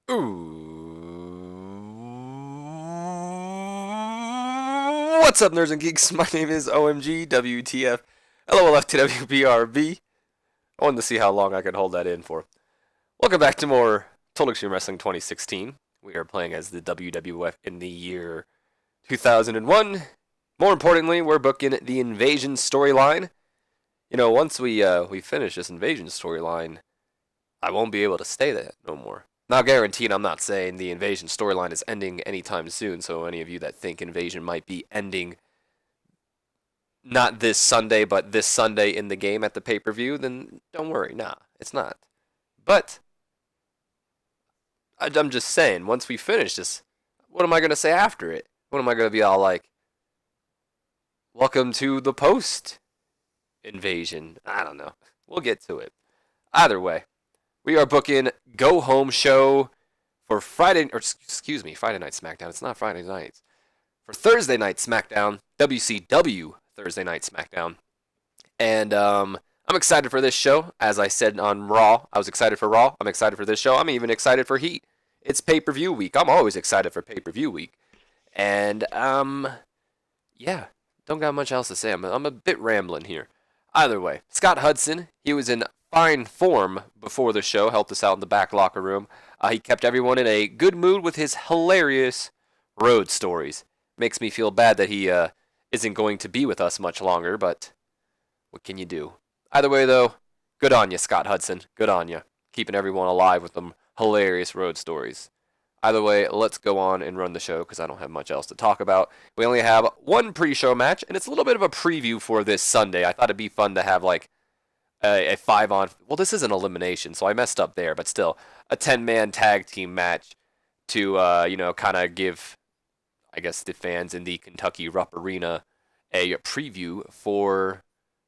Ooh. What's up, nerds and geeks? My name is OMG WTF. LOL FTWBRB. I wanted to see how long I could hold that in for. Welcome back to more Total Extreme Wrestling 2016. We are playing as the WWF in the year 2001. More importantly, we're booking the Invasion storyline. You know, once we finish this Invasion storyline, I won't be able to stay there no more. Now, guaranteed, I'm not saying the Invasion storyline is ending anytime soon, so any of you that think Invasion might be ending not this Sunday, but this Sunday in the game at the pay-per-view, then don't worry. Nah, it's not. But I'm just saying, once we finish this, what am I going to say after it? What am I going to be all like, welcome to the post-invasion? I don't know. We'll get to it. Either way, we are booking Go Home Show for Friday Night Smackdown. It's not Friday nights. For Thursday Night Smackdown, WCW Thursday Night Smackdown. And I'm excited for this show. As I said on Raw, I was excited for Raw. I'm excited for this show. I'm even excited for Heat. It's pay-per-view week. I'm always excited for pay-per-view week. And, yeah, don't got much else to say. I'm a bit rambling here. Either way, Scott Hudson, he was in fine form before the show, helped us out in the back locker room. He kept everyone in a good mood with his hilarious road stories. Makes me feel bad that he isn't going to be with us much longer, but what can you do? Either way, though, good on you, Scott Hudson. Good on you. Keeping everyone alive with them hilarious road stories. Either way, let's go on and run the show because I don't have much else to talk about. We only have one pre-show match, and it's a little bit of a preview for this Sunday. I thought it'd be fun to have like a 5-on... Well, this is an elimination, so I messed up there, but still, a 10-man tag team match to, kind of give, I guess, the fans in the Kentucky Rupp Arena a preview for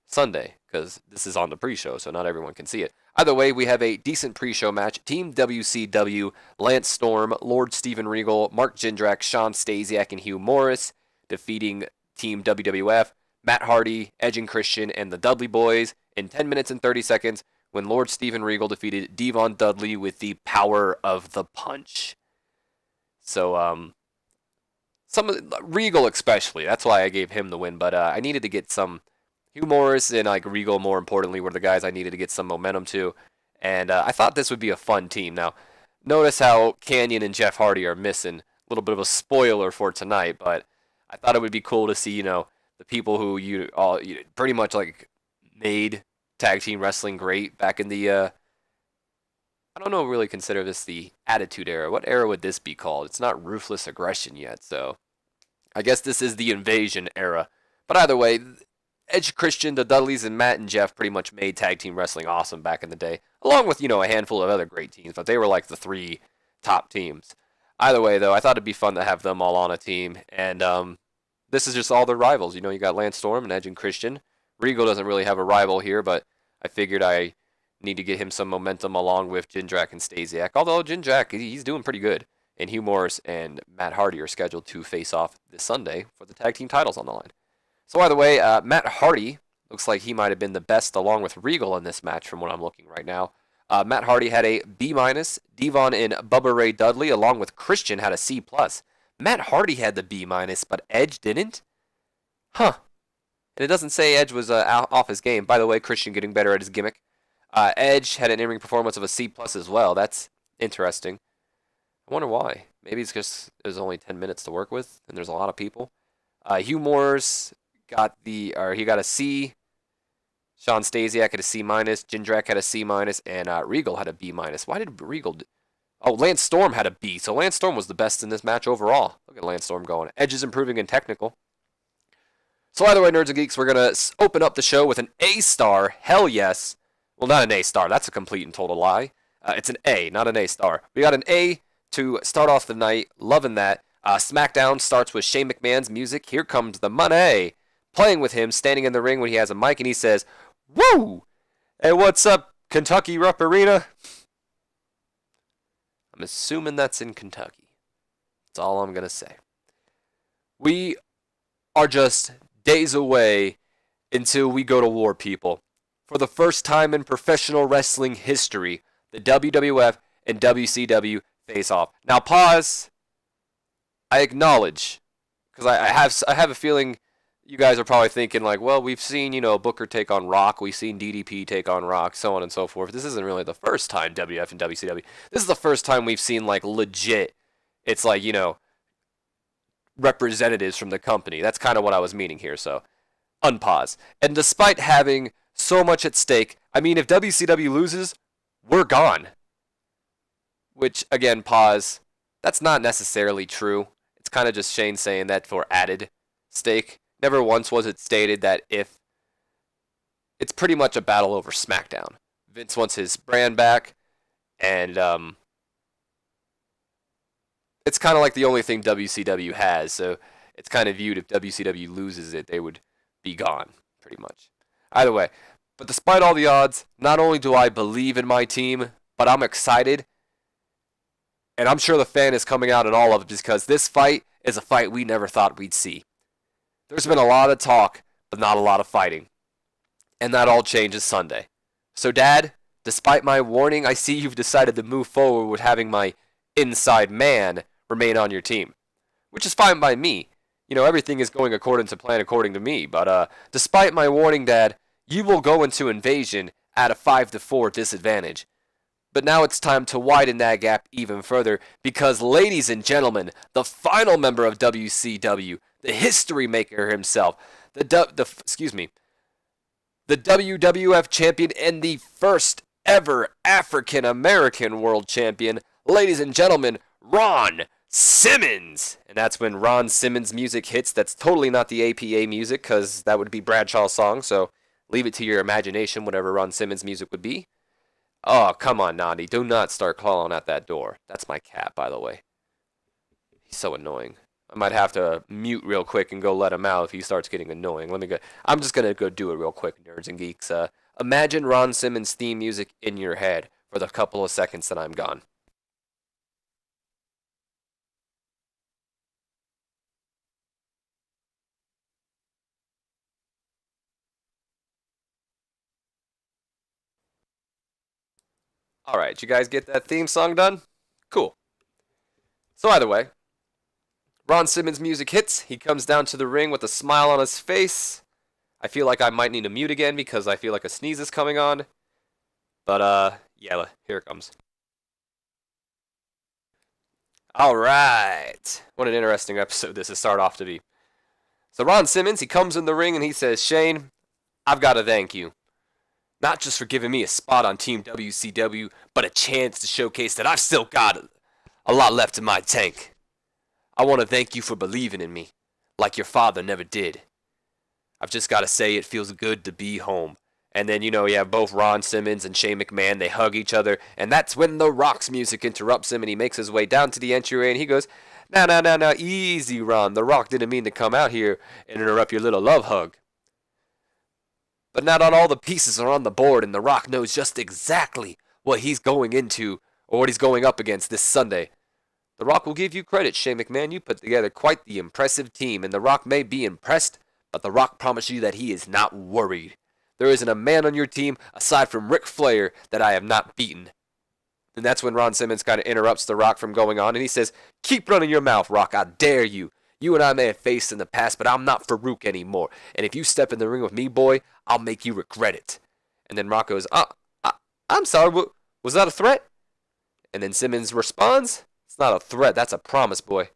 Sunday, because this is on the pre-show, so not everyone can see it. Either way, we have a decent pre-show match. Team WCW, Lance Storm, Lord Steven Regal, Mark Jindrak, Sean Stasiak, and Hugh Morris, defeating Team WWF, Matt Hardy, Edge and Christian, and the Dudley Boys in 10 minutes and 30 seconds when Lord Steven Regal defeated Devon Dudley with the power of the punch. So, Regal especially, that's why I gave him the win, but I needed to get some... Hugh Morris and Regal, more importantly, were the guys I needed to get some momentum to, and I thought this would be a fun team. Now, notice how Kanyon and Jeff Hardy are missing. A little bit of a spoiler for tonight, but I thought it would be cool to see, the people who you pretty much made tag team wrestling great back in the I don't know, really consider this the Attitude Era. What era would this be called? It's not Ruthless Aggression yet, so I guess this is the Invasion Era. But either way, Edge, Christian, the Dudleys, and Matt and Jeff pretty much made tag team wrestling awesome back in the day, along with, a handful of other great teams, but they were like the three top teams. Either way, though, I thought it'd be fun to have them all on a team, and this is just all their rivals. You got Lance Storm and Edge and Christian. Regal doesn't really have a rival here, but I figured I need to get him some momentum along with Jindrak and Stasiak, although Jindrak, he's doing pretty good, and Hugh Morris and Matt Hardy are scheduled to face off this Sunday for the tag team titles on the line. So either way, Matt Hardy looks like he might have been the best along with Regal in this match from what I'm looking right now. Matt Hardy had a B-. Devon and Bubba Ray Dudley along with Christian had a C+. Matt Hardy had the B-, but Edge didn't? Huh. And it doesn't say Edge was off his game. By the way, Christian getting better at his gimmick. Edge had an in-ring performance of a C+ as well. That's interesting. I wonder why. Maybe it's because there's only 10 minutes to work with and there's a lot of people. Hugh Morris got a C. Sean Stasiak had a C-. Jindrak had a C-, and Regal had a B-. Why did Regal... Lance Storm had a B, so Lance Storm was the best in this match overall. Look at Lance Storm going. Edge is improving in technical. So either way, Nerds and Geeks, we're going to open up the show with an A-star. Hell yes. Well, not an A-star. That's a complete and total lie. It's an A, not an A-star. We got an A to start off the night. Loving that. Smackdown starts with Shane McMahon's music. Here comes the money. Playing with him, standing in the ring when he has a mic, and he says, "Woo! Hey, what's up, Kentucky Rupp Arena?" I'm assuming that's in Kentucky. That's all I'm going to say. We are just days away until we go to war, people. For the first time in professional wrestling history, the WWF and WCW face off. Now pause. I acknowledge, because I have a feeling you guys are probably thinking like, well, we've seen, Booker take on Rock, we've seen DDP take on Rock, so on and so forth. This isn't really the first time WF and WCW. This is the first time we've seen like legit. It's like, representatives from the company. That's kind of what I was meaning here. So unpause. And despite having so much at stake, I mean, if WCW loses, we're gone. Which, again, pause. That's not necessarily true. It's kind of just Shane saying that for added stake. Never once was it stated that if it's pretty much a battle over Smackdown. Vince wants his brand back, and it's kind of like the only thing WCW has, so it's kind of viewed if WCW loses it, they would be gone, pretty much. Either way, but despite all the odds, not only do I believe in my team, but I'm excited, and I'm sure the fan is coming out in all of it because this fight is a fight we never thought we'd see. There's been a lot of talk, but not a lot of fighting. And that all changes Sunday. So, Dad, despite my warning, I see you've decided to move forward with having my inside man remain on your team. Which is fine by me. Everything is going according to plan according to me. But despite my warning, Dad, you will go into Invasion at a 5-4 disadvantage. But now it's time to widen that gap even further because, ladies and gentlemen, the final member of WCW, the history maker himself, the WWF champion and the first ever African American world champion, ladies and gentlemen, Ron Simmons. And that's when Ron Simmons music hits. That's totally not the APA music because that would be Bradshaw's song. So leave it to your imagination, whatever Ron Simmons music would be. Oh, come on, Nandi. Do not start clawing at that door. That's my cat, by the way. He's so annoying. I might have to mute real quick and go let him out if he starts getting annoying. I'm just going to go do it real quick, nerds and geeks. Imagine Ron Simmons' theme music in your head for the couple of seconds that I'm gone. Alright, did you guys get that theme song done? Cool. So either way, Ron Simmons' music hits. He comes down to the ring with a smile on his face. I feel like I might need to mute again because I feel like a sneeze is coming on. But, yeah, here it comes. Alright. What an interesting episode this has started off to be. So Ron Simmons, he comes in the ring and he says, Shane, I've got to thank you. Not just for giving me a spot on Team WCW, but a chance to showcase that I've still got a lot left in my tank. I want to thank you for believing in me, like your father never did. I've just got to say it feels good to be home. And then, you have both Ron Simmons and Shane McMahon, they hug each other, and that's when The Rock's music interrupts him, and he makes his way down to the entryway, and he goes, Now, easy, Ron. The Rock didn't mean to come out here and interrupt your little love hug. But not all the pieces are on the board, and The Rock knows just exactly what he's going into, or what he's going up against this Sunday. The Rock will give you credit, Shane McMahon. You put together quite the impressive team, and The Rock may be impressed, but The Rock promises you that he is not worried. There isn't a man on your team, aside from Ric Flair, that I have not beaten. And that's when Ron Simmons kind of interrupts The Rock from going on, and he says, Keep running your mouth, Rock, I dare you. You and I may have faced in the past, but I'm not Farouk anymore. And if you step in the ring with me, boy, I'll make you regret it. And then Rock goes, I'm sorry, was that a threat? And then Simmons responds, It's not a threat, that's a promise, boy.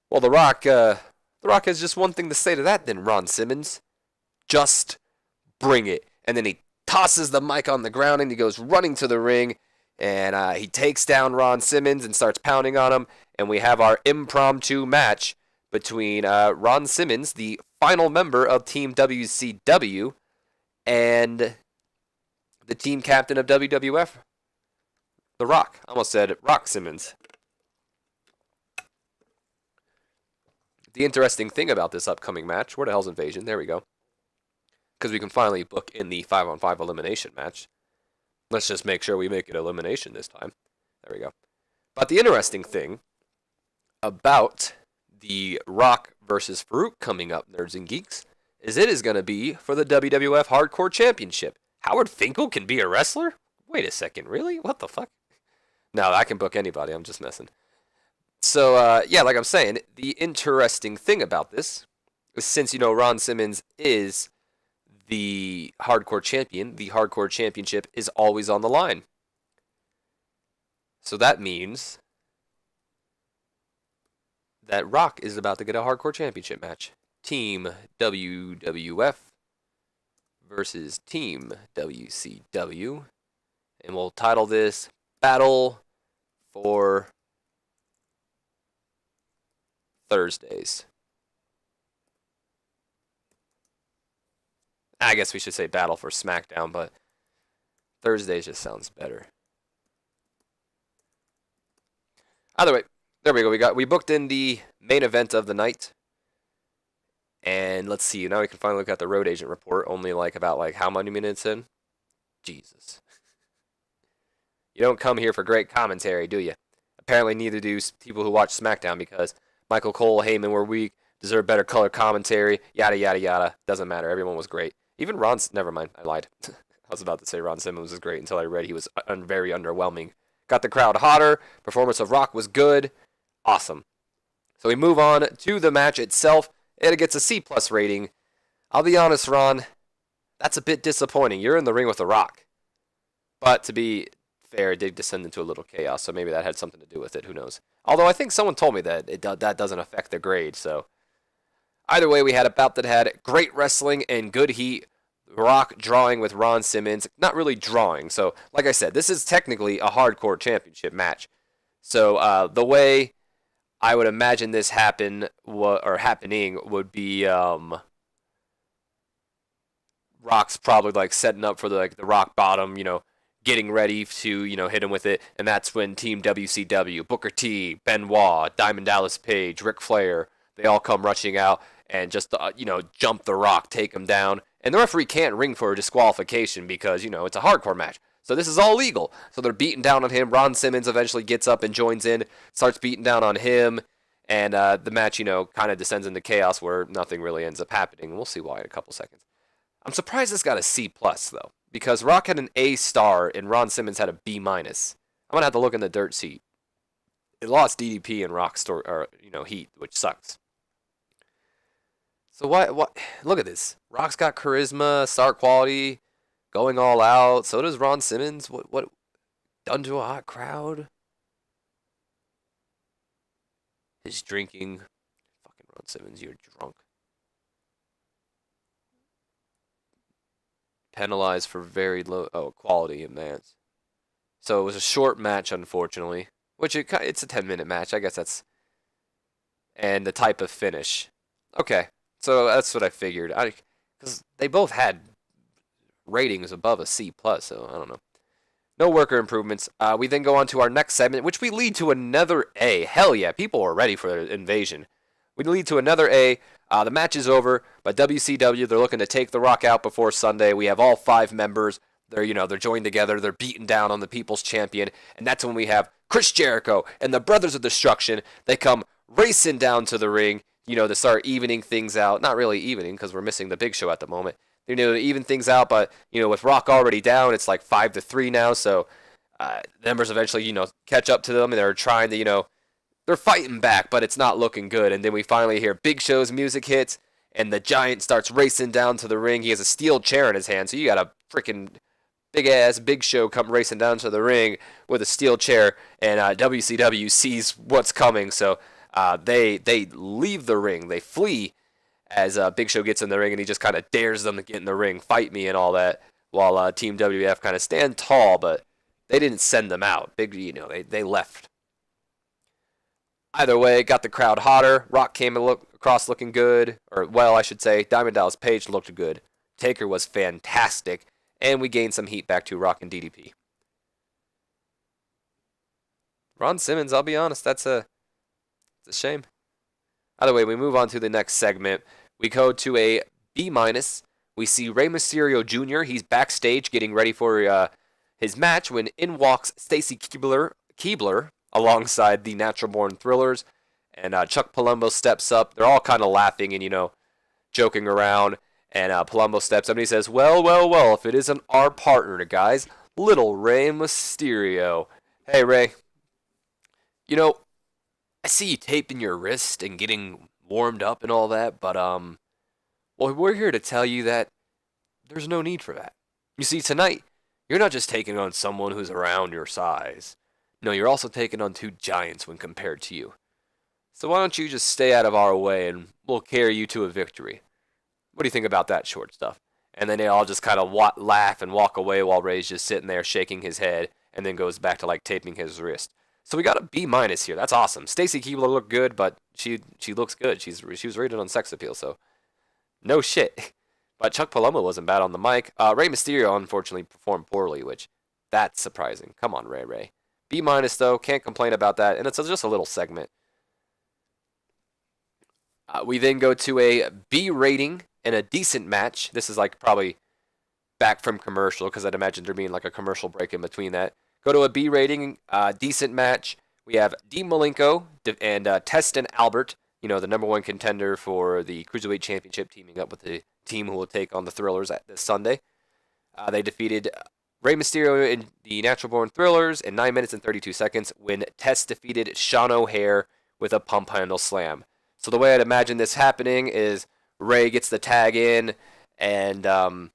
Well, The Rock has just one thing to say to that then, Ron Simmons. Just bring it. And then he tosses the mic on the ground and he goes running to the ring. And he takes down Ron Simmons and starts pounding on him. And we have our impromptu match between Ron Simmons, the final member of Team WCW, and the team captain of WWF, The Rock. I almost said Rock Simmons. The interesting thing about this upcoming match, where the hell's Invasion? There we go. Because we can finally book in the 5-on-5 elimination match. Let's just make sure we make it elimination this time. There we go. But the interesting thing about the Rock versus Farouk coming up, Nerds and Geeks, is it is going to be for the WWF Hardcore Championship. Howard Finkel can be a wrestler? Wait a second, really? What the fuck? No, I can book anybody. I'm just messing. So, yeah, like I'm saying, the interesting thing about this is since, Ron Simmons is the hardcore champion, the hardcore championship is always on the line. So that means that Rock is about to get a hardcore championship match. Team WWF versus Team WCW. And we'll title this Battle for Thursdays. I guess we should say Battle for Smackdown, but Thursdays just sounds better. Either way, there we go. We booked in the main event of the night. And let's see. Now we can finally look at the road agent report. Only about how many minutes in? Jesus. You don't come here for great commentary, do you? Apparently neither do people who watch SmackDown because Michael Cole, Heyman were weak, deserve better color commentary, yada, yada, yada. Doesn't matter. Everyone was great. Even Ron's... Never mind. I lied. I was about to say Ron Simmons was great until I read he was very underwhelming. Got the crowd hotter. Performance of Rock was good. Awesome. So we move on to the match itself. It gets a C+ rating. I'll be honest, Ron. That's a bit disappointing. You're in the ring with The Rock. But to be fair, it did descend into a little chaos, so maybe that had something to do with it. Who knows? Although I think someone told me that that doesn't affect the grade, so... Either way, we had a bout that had great wrestling and good heat. Rock drawing with Ron Simmons. Not really drawing. So, like I said, this is technically a hardcore championship match. So, the way I would imagine this happening would be Rock's probably setting up for the rock bottom, getting ready to, hit him with it. And that's when Team WCW, Booker T, Benoit, Diamond Dallas Page, Ric Flair, they all come rushing out and just, jump the Rock, take him down. And the referee can't ring for a disqualification because, it's a hardcore match. So this is all legal. So they're beating down on him. Ron Simmons eventually gets up and joins in, starts beating down on him. And the match, kind of descends into chaos where nothing really ends up happening. We'll see why in a couple seconds. I'm surprised this got a C+, though. Because Rock had an A star and Ron Simmons had a B-. I'm going to have to look in the dirt sheet. It lost DDP and Rock's heat, which sucks. So what? Look at this. Rock's got charisma, star quality, going all out. So does Ron Simmons. What done to a hot crowd? His drinking. Fucking Ron Simmons, you're drunk. Penalized for very low quality advance. So it was a short match, unfortunately. Which it's a 10-minute match. I guess that's... And the type of finish. Okay. So that's what I figured. Because they both had ratings above a C+, so I don't know. No worker improvements. We then go on to our next segment, which we lead to another A. Hell yeah, people are ready for the invasion. We lead to another A. The match is over, but WCW, they're looking to take The Rock out before Sunday. We have all 5 members. They're joined together. They're beating down on the People's Champion. And that's when we have Chris Jericho and the Brothers of Destruction. They come racing down to the ring, to start evening things out. Not really evening, because we're missing the Big Show at the moment. To even things out, but, with Rock already down, it's 5-3 now. So members eventually, catch up to them, and they're trying to, they're fighting back, but it's not looking good. And then we finally hear Big Show's music hits, and the Giant starts racing down to the ring. He has a steel chair in his hand, so you got a freaking big-ass Big Show come racing down to the ring with a steel chair, and WCW sees what's coming, so they leave the ring. They flee as Big Show gets in the ring, and he just kind of dares them to get in the ring, fight me and all that, while Team WWF kind of stand tall, but they didn't send them out. They left. Either way, got the crowd hotter. Rock came across looking good. Or, well, I should say, Diamond Dallas Page looked good. Taker was fantastic. And we gained some heat back to Rock and DDP. Ron Simmons, I'll be honest, it's a shame. Either way, we move on to the next segment. We go to a B-. We see Rey Mysterio Jr. He's backstage getting ready for his match when in walks Stacy Keibler alongside the Natural Born Thrillers, and Chuck Palumbo steps up. They're all kind of laughing and, joking around, and Palumbo steps up and he says, well, if it isn't our partner, guys, little Rey Mysterio. Hey, Rey, You know, I see you taping your wrist and getting warmed up and all that, but well, we're here to tell you that there's no need for that. You see, tonight, you're not just taking on someone who's around your size. No, you're also taking on two giants when compared to you. So why don't you just stay out of our way and we'll carry you to a victory? What do you think about that short stuff? And then they all just kind of laugh and walk away while Ray's just sitting there shaking his head and then goes back to like taping his wrist. So we got a B minus here. That's awesome. Stacy Keibler looked good, but she looks good. She was rated on sex appeal, so no shit. But Chuck Palumbo wasn't bad on the mic. Rey Mysterio unfortunately performed poorly, which that's surprising. Come on, Ray. B minus though, can't complain about that, and it's just a little segment. We then go to a B rating and a decent match. This is like probably back from commercial because I'd imagine there being like a commercial break in between that. Go to a B rating, decent match. We have Dean Malenko and Test and Albert, the number one contender for the Cruiserweight Championship, teaming up with the team who will take on the Thrillers this Sunday. They defeated Rey Mysterio and the Natural Born Thrillers in 9 minutes and 32 seconds when Test defeated Sean O'Haire with a pump handle slam. So the way I'd imagine this happening is Rey gets the tag in, and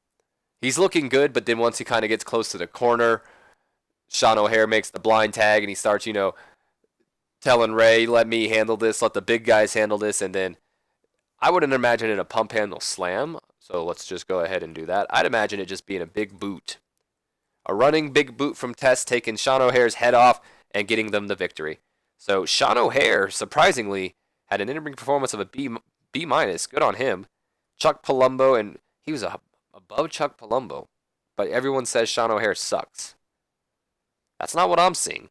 he's looking good, but then once he kind of gets close to the corner, Sean O'Haire makes the blind tag, and he starts, telling Rey, let me handle this, let the big guys handle this, and then I wouldn't imagine it a pump handle slam, so let's just go ahead and do that. I'd imagine it just being a big boot. A running big boot from Test, taking Sean O'Haire's head off and getting them the victory. So Sean O'Haire, surprisingly, had an in-ring performance of a B minus. Good on him. Chuck Palumbo, and he was above Chuck Palumbo, but everyone says Sean O'Haire sucks. That's not what I'm seeing.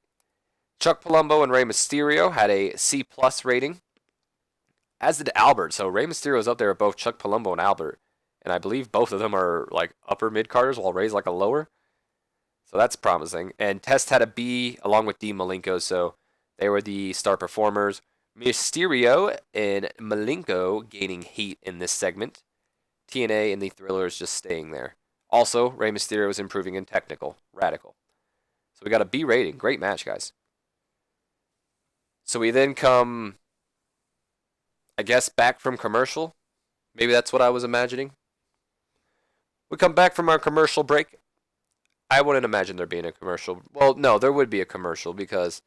Chuck Palumbo and Rey Mysterio had a C plus rating, as did Albert. So Rey Mysterio is up there with both Chuck Palumbo and Albert, and I believe both of them are like upper mid-carders while Rey's like a lower. So that's promising. And Test had a B along with Dean Malenko, so they were the star performers. Mysterio and Malenko gaining heat in this segment. TNA and the Thrillers just staying there. Also, Rey Mysterio is improving in technical. Radical. So we got a B rating. Great match, guys. So we then come, I guess, back from commercial. Maybe that's what I was imagining. We come back from our commercial break. I wouldn't imagine there being a commercial. Well, no, there would be a commercial because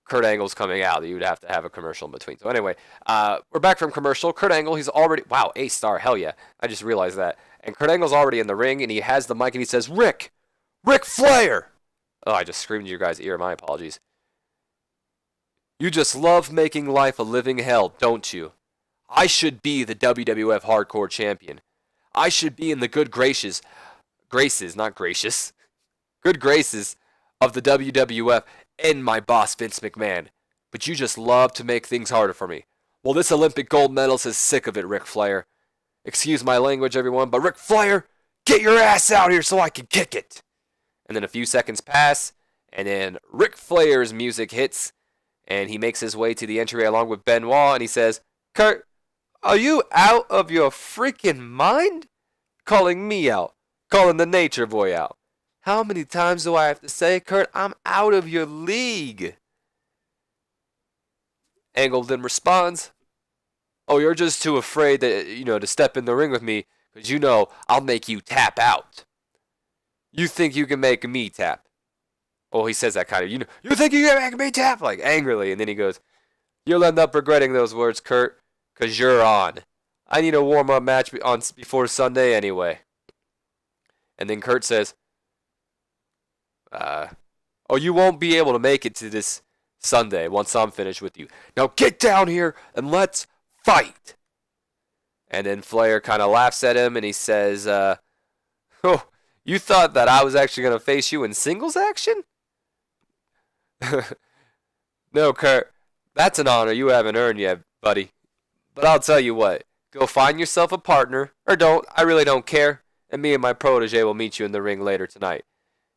Kurt Angle's coming out. You'd have to have a commercial in between. So anyway, we're back from commercial. Kurt Angle, he's already, wow, A-star, hell yeah. I just realized that. And Kurt Angle's already in the ring, and he has the mic, and he says, Ric Flair! Oh, I just screamed in your guys' ear. My apologies. You just love making life a living hell, don't you? I should be the WWF Hardcore Champion. I should be in the good graces, not gracious, good graces of the WWF and my boss, Vince McMahon. But you just love to make things harder for me. Well, this Olympic gold medalist is sick of it, Ric Flair. Excuse my language, everyone, but Ric Flair, get your ass out here so I can kick it. And then a few seconds pass, and then Ric Flair's music hits, and he makes his way to the entryway along with Benoit, and he says, Kurt, are you out of your freaking mind? Calling me out. Calling the Nature Boy out. How many times do I have to say, Kurt, I'm out of your league? Angle then responds, oh, you're just too afraid that, to step in the ring with me, because I'll make you tap out. You think you can make me tap? Oh, he says that kind of, you think you can make me tap? Like, angrily. And then he goes, you'll end up regretting those words, Kurt, because you're on. I need a warm-up match before Sunday anyway. And then Kurt says, oh, you won't be able to make it to this Sunday once I'm finished with you. Now get down here and let's fight. And then Flair kind of laughs at him and he says, oh, you thought that I was actually going to face you in singles action? No, Kurt, that's an honor you haven't earned yet, buddy. But I'll tell you what, go find yourself a partner, or don't, I really don't care, and me and my protege will meet you in the ring later tonight.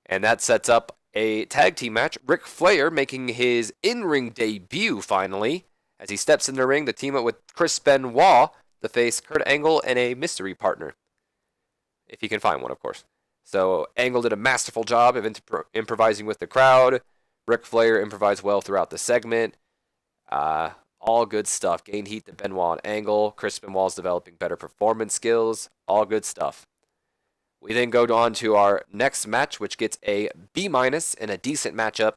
And that sets up a tag team match, Ric Flair making his in-ring debut finally, as he steps in the ring to team up with Chris Benoit to face Kurt Angle and a mystery partner. If he can find one, of course. So Angle did a masterful job of improvising with the crowd. Ric Flair improvised well throughout the segment. All good stuff. Gained heat to Benoit and Angle. Chris Benoit's developing better performance skills. All good stuff. We then go on to our next match, which gets a B- in a decent matchup.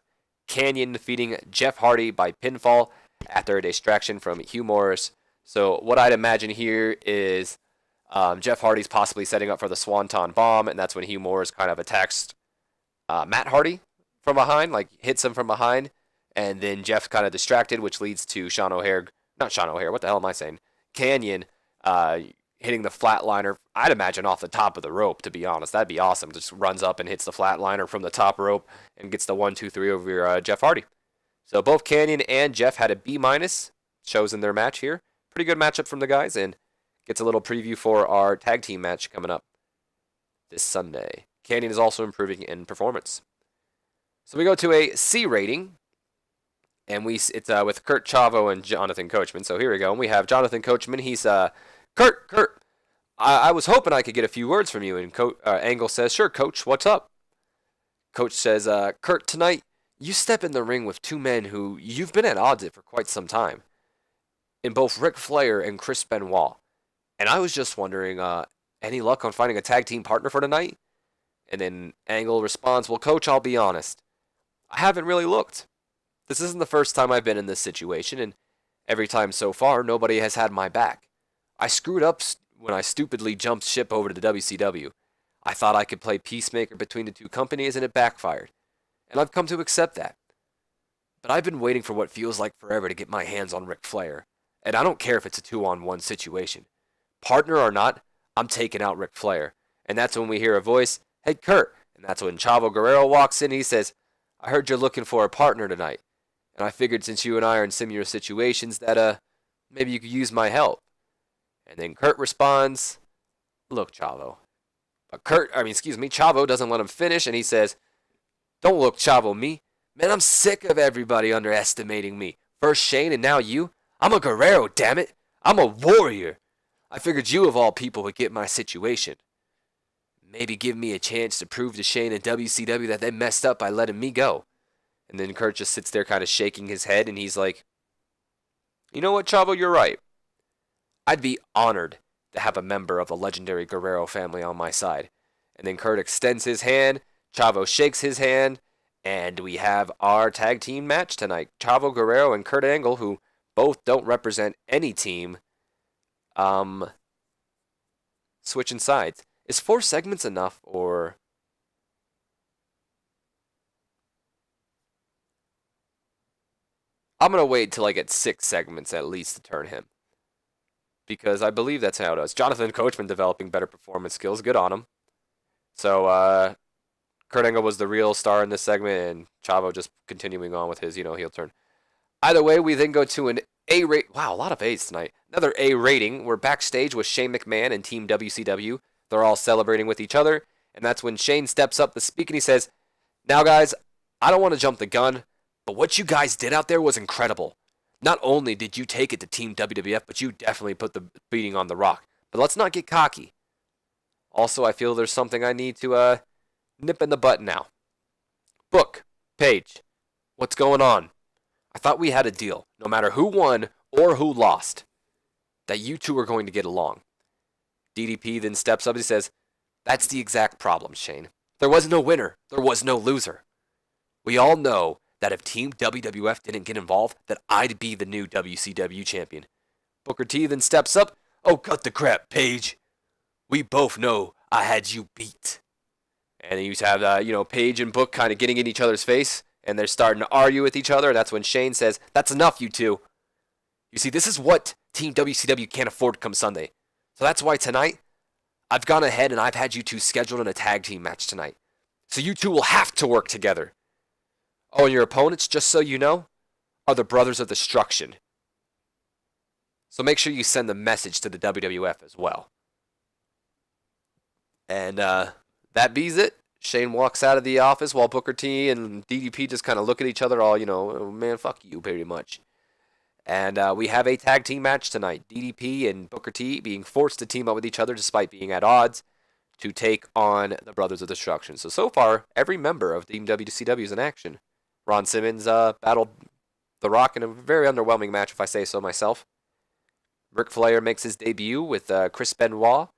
Kanyon defeating Jeff Hardy by pinfall after a distraction from Hugh Morris. So what I'd imagine here is Jeff Hardy's possibly setting up for the Swanton Bomb, and that's when Hugh Morris kind of attacks Matt Hardy from behind, like hits him from behind, and then Jeff's kind of distracted, which leads to Sean O'Haire, not Sean O'Haire, what the hell am I saying? Kanyon hitting the flatliner, I'd imagine off the top of the rope, to be honest. That'd be awesome. Just runs up and hits the flatliner from the top rope and gets the 1-2-3 over your Jeff Hardy. So both Kanyon and Jeff had a B-, shows in their match here. Pretty good matchup from the guys, and gets a little preview for our tag team match coming up this Sunday. Kanyon is also improving in performance. So we go to a C rating, and it's with Kurt Chavo and Jonathan Coachman. So here we go. And we have Jonathan Coachman. He's Kurt. I was hoping I could get a few words from you. And Angle says, "Sure, Coach. What's up?" Coach says, "Kurt, tonight you step in the ring with two men who you've been at odds with for quite some time, in both Ric Flair and Chris Benoit. And I was just wondering, any luck on finding a tag team partner for tonight?" And then Angle responds, "Well, Coach, I'll be honest. I haven't really looked. This isn't the first time I've been in this situation, and every time so far, nobody has had my back. I screwed up when I stupidly jumped ship over to the WCW. I thought I could play peacemaker between the two companies, and it backfired. And I've come to accept that. But I've been waiting for what feels like forever to get my hands on Ric Flair. And I don't care if it's a 2-on-1 situation. Partner or not, I'm taking out Ric Flair." And that's when we hear a voice, "Hey, Kurt." And that's when Chavo Guerrero walks in. He says, "I heard you're looking for a partner tonight. And I figured since you and I are in similar situations that maybe you could use my help." And then Kurt responds, "Look, Chavo." But Chavo doesn't let him finish, and he says, "Don't look, Chavo, me. Man, I'm sick of everybody underestimating me. First Shane and now you. I'm a Guerrero, damn it. I'm a warrior. I figured you of all people would get my situation. Maybe give me a chance to prove to Shane and WCW that they messed up by letting me go." And then Kurt just sits there kind of shaking his head, and he's like, "You know what, Chavo, you're right. I'd be honored to have a member of the legendary Guerrero family on my side." And then Kurt extends his hand, Chavo shakes his hand, and we have our tag team match tonight. Chavo Guerrero and Kurt Angle, who both don't represent any team, switching sides. Is 4 segments enough, or... I'm going to wait till I get 6 segments at least to turn him, because I believe that's how it is. Jonathan Coachman developing better performance skills. Good on him. So, Kurt Angle was the real star in this segment, and Chavo just continuing on with his, heel turn. Either way, we then go to an A rate. Wow, a lot of A's tonight. Another A rating. We're backstage with Shane McMahon and Team WCW. They're all celebrating with each other, and that's when Shane steps up to speak, and he says, "Now, guys, I don't want to jump the gun, but what you guys did out there was incredible. Not only did you take it to Team WWF, but you definitely put the beating on The Rock. But let's not get cocky. Also, I feel there's something I need to nip in the bud now. Book, Paige, what's going on? I thought we had a deal, no matter who won or who lost, that you two are going to get along." DDP then steps up and says, "That's the exact problem, Shane. There was no winner. There was no loser. We all know that if Team WWF didn't get involved, that I'd be the new WCW champion." Booker T then steps up, "Oh, cut the crap, Paige. We both know I had you beat." And you have, Paige and Book kind of getting in each other's face, and they're starting to argue with each other. And that's when Shane says, "That's enough, you two. You see, this is what Team WCW can't afford come Sunday. So that's why tonight, I've gone ahead and I've had you two scheduled in a tag team match tonight. So you two will have to work together. Oh, and your opponents, just so you know, are the Brothers of Destruction. So make sure you send the message to the WWF as well." And that bees it. Shane walks out of the office while Booker T and DDP just kind of look at each other all, "Oh, man, fuck you," pretty much. And we have a tag team match tonight. DDP and Booker T being forced to team up with each other despite being at odds to take on the Brothers of Destruction. So far, every member of Team WCW is in action. Ron Simmons battled The Rock in a very underwhelming match, if I say so myself. Ric Flair makes his debut with Chris Benoit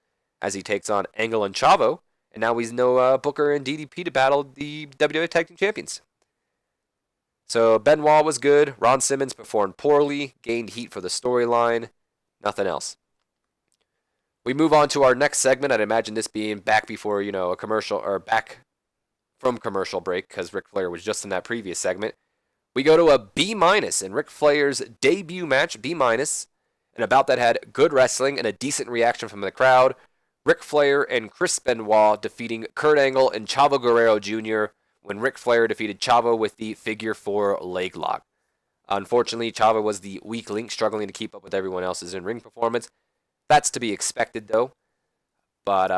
as he takes on Angle and Chavo, and now we know Booker and DDP to battle the WWF Tag Team Champions. So Benoit was good. Ron Simmons performed poorly, gained heat for the storyline. Nothing else. We move on to our next segment. I'd imagine this being back before, a commercial, or back from commercial break, because Ric Flair was just in that previous segment. We go to a B- in Ric Flair's debut match, B-, and about that had good wrestling and a decent reaction from the crowd. Ric Flair and Chris Benoit defeating Kurt Angle and Chavo Guerrero Jr. when Ric Flair defeated Chavo with the figure 4 leg lock. Unfortunately, Chavo was the weak link, struggling to keep up with everyone else's in-ring performance. That's to be expected, though. But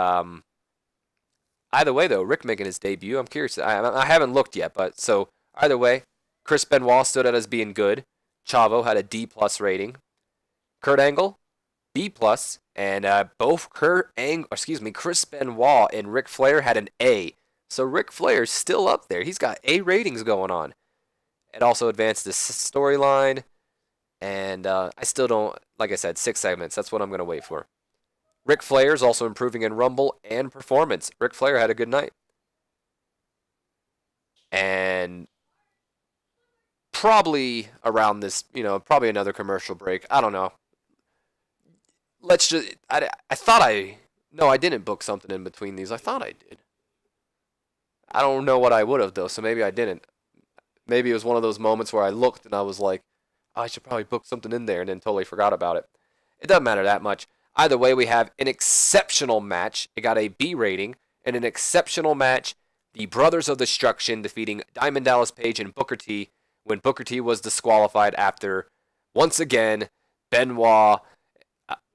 either way, though, Rick making his debut, I'm curious. I haven't looked yet, but so either way, Chris Benoit stood out as being good. Chavo had a D+ rating. Kurt Angle, B+, and both Chris Benoit and Ric Flair had an A. So Ric Flair's still up there. He's got A ratings going on. It also advanced the storyline, and I still don't, like I said, 6 segments. That's what I'm going to wait for. Ric Flair's also improving in Rumble and performance. Ric Flair had a good night. And probably around this, probably another commercial break. I don't know. I didn't book something in between these. I thought I did. I don't know what I would have, though, so maybe I didn't. Maybe it was one of those moments where I looked and I was like, I should probably book something in there, and then totally forgot about it. It doesn't matter that much. Either way, we have an exceptional match. It got a B rating, and an exceptional match. The Brothers of Destruction defeating Diamond Dallas Page and Booker T when Booker T was disqualified after, once again, Benoit,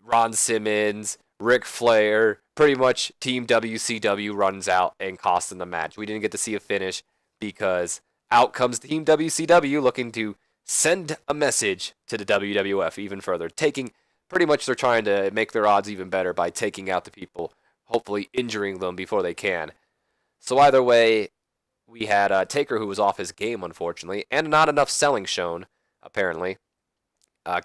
Ron Simmons, Ric Flair, pretty much Team WCW runs out and costs them the match. We didn't get to see a finish because out comes Team WCW looking to send a message to the WWF even further. Pretty much they're trying to make their odds even better by taking out the people, hopefully injuring them before they can. So either way, we had Taker, who was off his game, unfortunately, and not enough selling shown, apparently.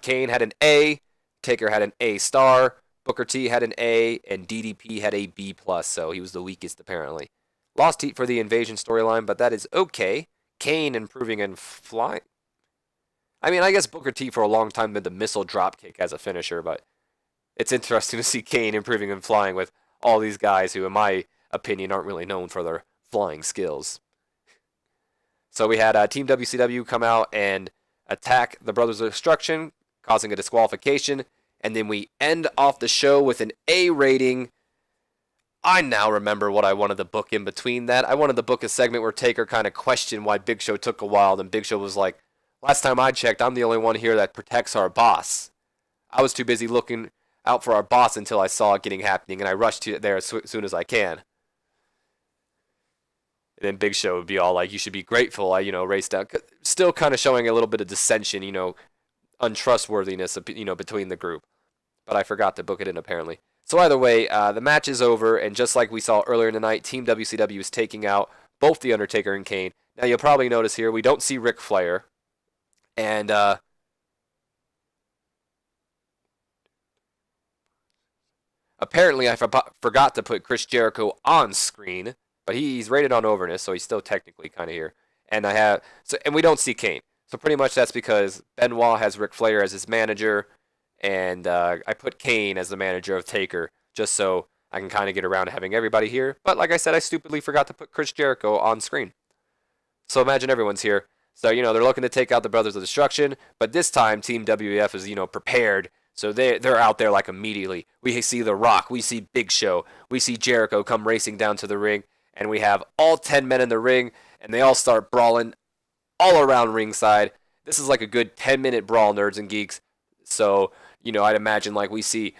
Kane had an A, Taker had an A star, Booker T had an A, and DDP had a B+, so he was the weakest, apparently. Lost heat for the invasion storyline, but that is okay. Kane improving and flying. I mean, I guess Booker T for a long time did the missile dropkick as a finisher, but it's interesting to see Kane improving and flying with all these guys who, in my opinion, aren't really known for their flying skills. So we had Team WCW come out and attack the Brothers of Destruction, causing a disqualification, and then we end off the show with an A rating. I now remember what I wanted to book in between that. I wanted to book a segment where Taker kind of questioned why Big Show took a while, and Big Show was like, last time I checked, I'm the only one here that protects our boss. I was too busy looking out for our boss until I saw it getting happening, and I rushed to there as soon as I can. And then Big Show would be all like, you should be grateful I, raced out. Still kind of showing a little bit of dissension, untrustworthiness, between the group. But I forgot to book it in, apparently. So either way, the match is over, and just like we saw earlier in the night, Team WCW is taking out both The Undertaker and Kane. Now, you'll probably notice here, we don't see Ric Flair. And apparently I forgot to put Chris Jericho on screen, but he's rated on overness, so he's still technically kind of here. And we don't see Kane. So pretty much that's because Benoit has Ric Flair as his manager, and I put Kane as the manager of Taker, just so I can kind of get around to having everybody here. But like I said, I stupidly forgot to put Chris Jericho on screen. So imagine everyone's here. So, they're looking to take out the Brothers of Destruction, but this time Team WWF is, prepared. So they're out there like immediately. We see The Rock, we see Big Show, we see Jericho come racing down to the ring, and we have all 10 men in the ring, and they all start brawling all around ringside. This is like a good 10-minute brawl, nerds and geeks. So, I'd imagine like we see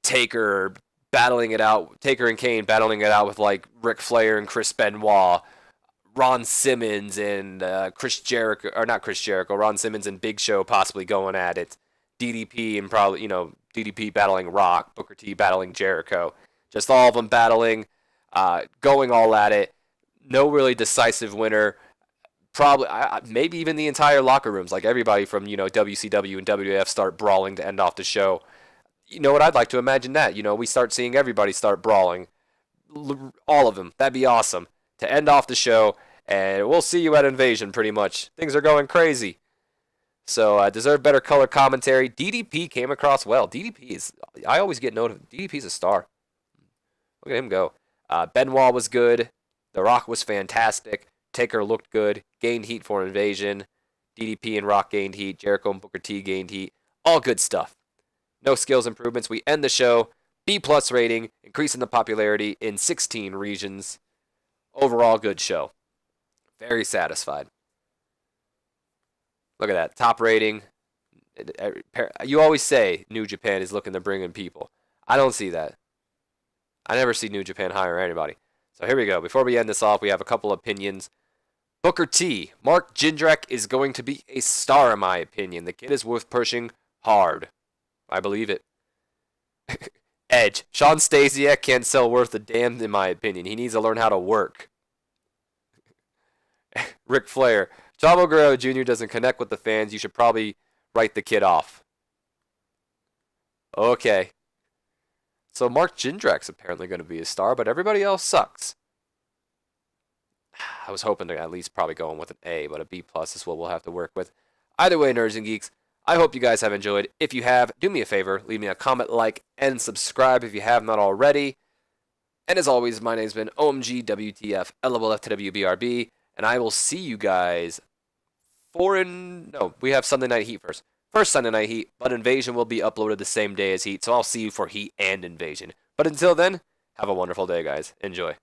Taker and Kane battling it out with like Ric Flair and Chris Benoit, Ron Simmons and Ron Simmons and Big Show possibly going at it. DDP and probably, DDP battling Rock, Booker T battling Jericho. Just all of them battling, going all at it. No really decisive winner. probably maybe even the entire locker rooms, like everybody from WCW and WWF start brawling to end off the show. You know what? I'd like to imagine that. We start seeing everybody start brawling, all of them. That'd be awesome to end off the show. And we'll see you at Invasion. Pretty much, things are going crazy. So deserve better color commentary. DDP came across well. DDP is. I always get noted. DDP's a star. Look at him go. Benoit was good. The Rock was fantastic. Taker looked good. Gained heat for Invasion. DDP and Rock gained heat. Jericho and Booker T gained heat. All good stuff. No skills improvements. We end the show. B+ rating, increasing the popularity in 16 regions. Overall, good show. Very satisfied. Look at that. Top rating. You always say New Japan is looking to bring in people. I don't see that. I never see New Japan hire anybody. So here we go. Before we end this off, we have a couple opinions. Booker T. Mark Jindrak is going to be a star, in my opinion. The kid is worth pushing hard. I believe it. Edge. Sean Stasiak can't sell worth a damn, in my opinion. He needs to learn how to work. Ric Flair. Chavo Guerrero Jr. doesn't connect with the fans. You should probably write the kid off. Okay. So Mark Jindrak's apparently going to be a star, but everybody else sucks. I was hoping to at least probably go in with an A, but a B+ is what we'll have to work with. Either way, Nerds and Geeks, I hope you guys have enjoyed. If you have, do me a favor, leave me a comment, like, and subscribe if you have not already. And as always, my name's been OMGWTF, LWF to WBRB, and I will see you guys we have Sunday Night Heat first. First Sunday Night Heat, but Invasion will be uploaded the same day as Heat, so I'll see you for Heat and Invasion. But until then, have a wonderful day, guys. Enjoy.